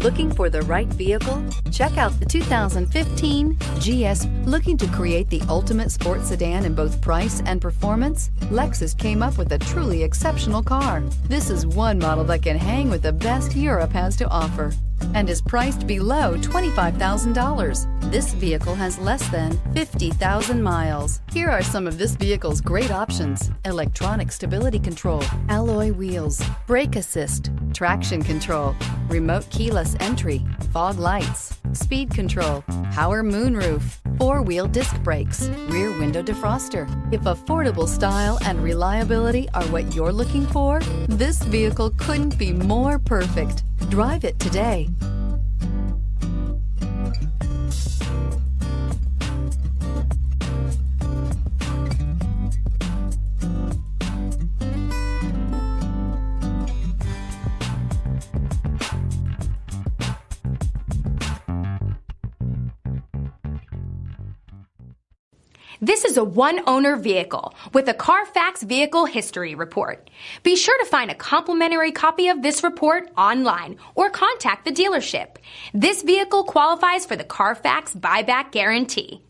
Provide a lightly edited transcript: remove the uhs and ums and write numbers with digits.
Looking for the right vehicle? Check out the 2015 GS. Looking to create the ultimate sports sedan in both price and performance? Lexus came up with a truly exceptional car. This is one model that can hang with the best Europe has to offer and is priced below $25,000. This vehicle has less than 50,000 miles. Here are some of this vehicle's great options: electronic stability control, alloy wheels, brake assist, traction control, remote keyless entry, fog lights, speed control, power moonroof, four-wheel disc brakes, rear window defroster. If affordable style and reliability are what you're looking for, this vehicle couldn't be more perfect. Drive it today. This is a one-owner vehicle with a Carfax Vehicle History Report. Be sure to find a complimentary copy of this report online or contact the dealership. This vehicle qualifies for the Carfax Buyback Guarantee.